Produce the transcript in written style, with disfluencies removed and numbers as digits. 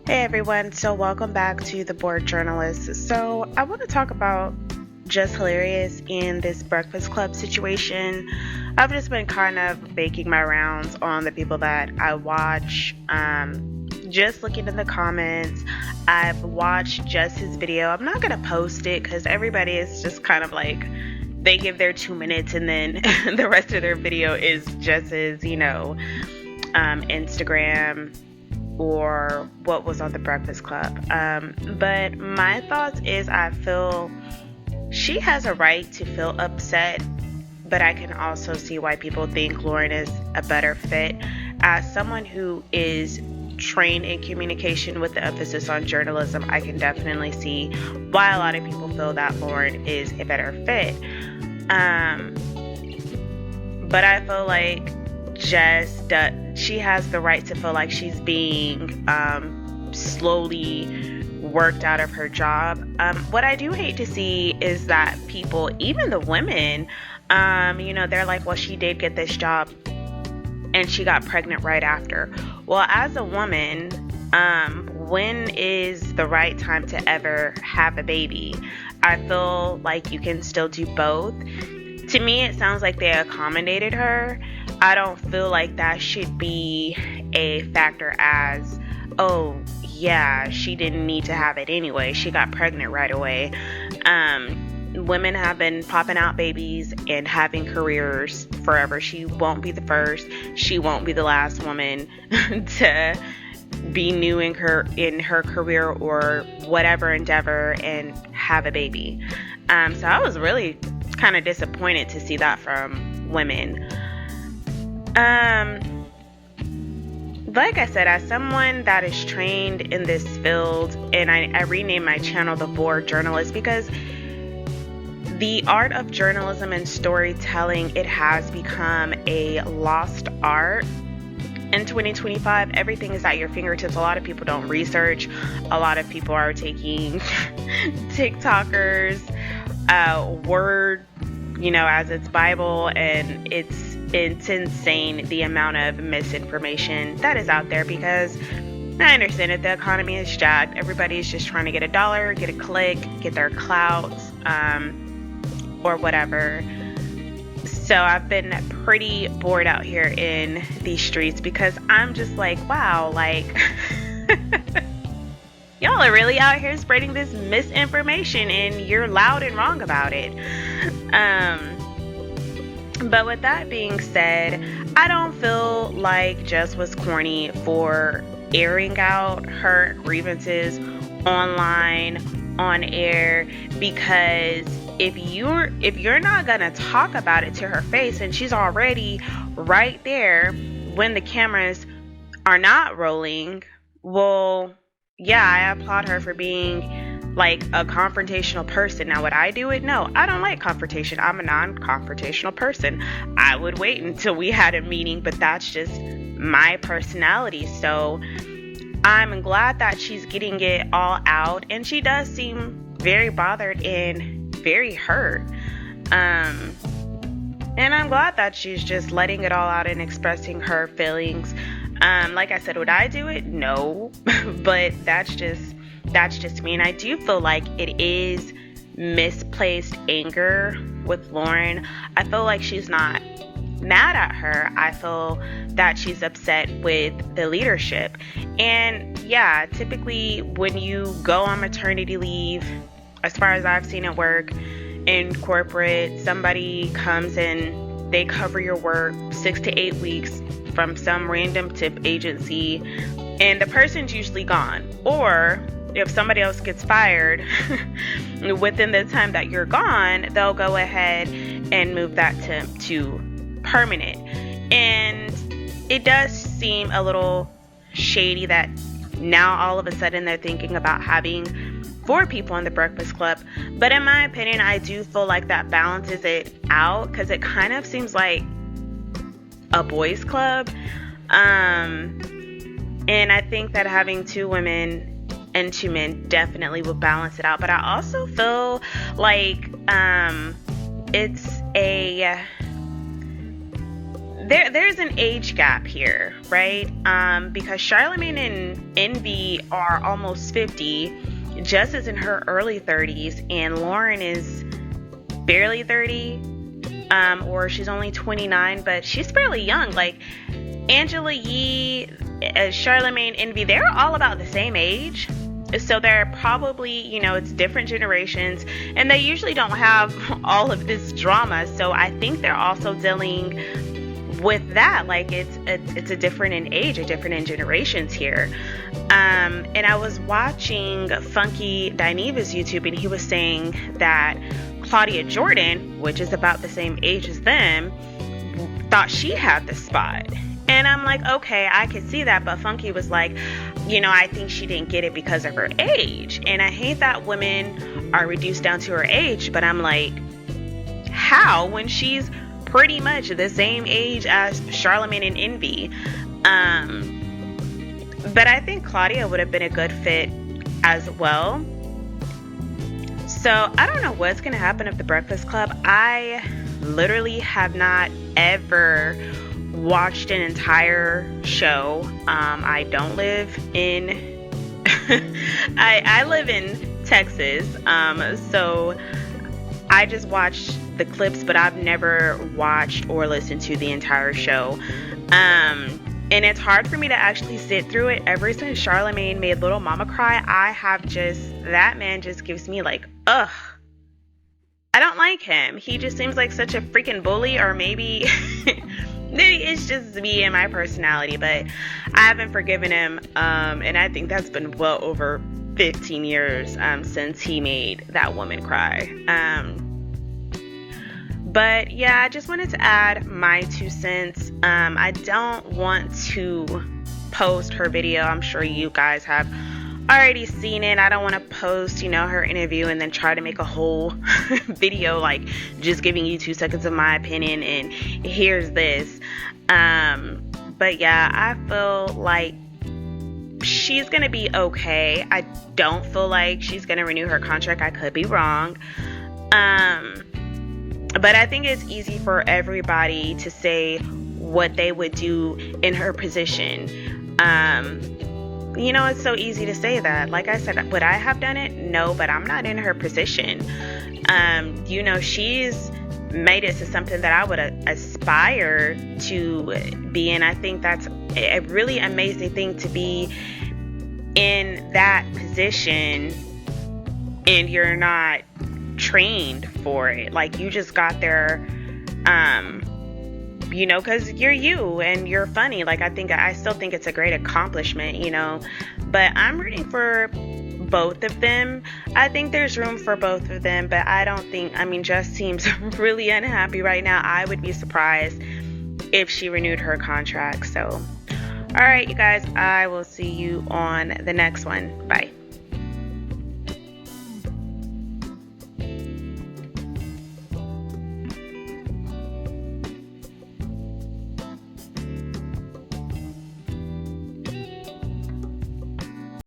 Hey everyone, so welcome back to the Board Journalist. So I want to talk about Jess Hilarious and this Breakfast Club situation. I've just been kind of making my rounds on the people that I watch, just looking in the comments. I've watched Jess's video. I'm not going to post it because everybody is just kind of like, they give their 2 minutes and then the rest of their video is Jess's, Instagram or what was on the Breakfast Club. But my thoughts is I feel she has a right to feel upset, but I can also see why people think Lauren is a better fit. As someone who is trained in communication with the emphasis on journalism, I can definitely see why a lot of people feel that Lauren is a better fit. But I feel like she has the right to feel like she's being slowly worked out of her job. What I do hate to see is that people, even the women, they're like, well, she did get this job and she got pregnant right after. Well, as a woman, when is the right time to ever have a baby? I feel like you can still do both. To me, it sounds like they accommodated her. I don't feel like that should be a factor as, oh, yeah, she didn't need to have it anyway. She got pregnant right away. Women have been popping out babies and having careers forever. She won't be the first. She won't be the last woman to be new in her career or whatever endeavor and have a baby. So I was really kind of disappointed to see that from women. Like I said, as someone that is trained in this field, and I renamed my channel The Board Journalist because the art of journalism and storytelling, it has become a lost art. In 2025, everything is at your fingertips. A lot of people don't research. A lot of people are taking TikTokers' word, as its Bible, and it's insane the amount of misinformation that is out there because I understand that the economy is jacked. Everybody is just trying to get a dollar, get a click, get their clout, or whatever. So I've been pretty bored out here in these streets because I'm just like, wow, like y'all are really out here spreading this misinformation and you're loud and wrong about it. But with that being said, I don't feel like Jess was corny for airing out her grievances online, on air, because if you're not gonna talk about it to her face and she's already right there when the cameras are not rolling, well, yeah, I applaud her for being like a confrontational person. Now, would I do it? No, I don't like confrontation. I'm a non-confrontational person. I would wait until we had a meeting, but that's just my personality. So I'm glad that she's getting it all out, and she does seem very bothered and very hurt. And I'm glad that she's just letting it all out and expressing her feelings. Like I said, would I do it? No, but that's just me. And I do feel like it is misplaced anger with Lauren. I feel like she's not mad at her. I feel that she's upset with the leadership. And yeah, typically when you go on maternity leave, as far as I've seen it work in corporate, somebody comes and they cover your work 6 to 8 weeks from some random tip agency, and the person's usually gone. Or if somebody else gets fired within the time that you're gone, they'll go ahead and move that to permanent. And it does seem a little shady that now all of a sudden they're thinking about having 4 people in the Breakfast Club. But in my opinion, I do feel like that balances it out because it kind of seems like a boys' club. And I think that having 2 women and 2 men definitely will balance it out. But I also feel like there's an age gap here, right? Because Charlamagne and Envy are almost 50. Jess is in her early 30s, and Lauren is barely 30. Or she's only 29, but she's fairly young. Like Angela Yee, Charlamagne, Envy, they're all about the same age. So they're probably, it's different generations, and they usually don't have all of this drama. So I think they're also dealing with that. Like it's a different in age, a different in generations here. And I was watching Funky Dineva's YouTube, and he was saying that Claudia Jordan, which is about the same age as them, thought she had the spot. And I'm like, okay, I could see that. But Funky was like, I think she didn't get it because of her age. And I hate that women are reduced down to her age. But I'm like, how? When she's pretty much the same age as Charlamagne and Envy. But I think Claudia would have been a good fit as well. So I don't know what's going to happen at the Breakfast Club. I literally have not ever watched an entire show. I don't live in I live in Texas. So I just watched the clips, but I've never watched or listened to the entire show. And it's hard for me to actually sit through it. Ever since Charlamagne made Little Mama cry, that man just gives me like, ugh. I don't like him. He just seems like such a freaking bully, or maybe it's just me and my personality, but I haven't forgiven him. And I think that's been well over 15 years since he made that woman cry. But yeah, I just wanted to add my 2 cents. I don't want to post her video. I'm sure you guys have already seen it. I don't want to post, her interview and then try to make a whole video like just giving you 2 seconds of my opinion and here's this. But yeah, I feel like she's gonna be okay. I don't feel like she's gonna renew her contract. I could be wrong. But I think it's easy for everybody to say what they would do in her position. It's so easy to say that. Like I said, would I have done it? No, but I'm not in her position. She's made it to something that I would aspire to be in. I think that's a really amazing thing to be in that position and you're not trained for it. Like you just got there, because you're you and you're funny. Like I still think it's a great accomplishment, but I'm rooting for both of them. I think there's room for both of them, but Jess seems really unhappy right now. I would be surprised if she renewed her contract. So, all right, you guys, I will see you on the next one. Bye.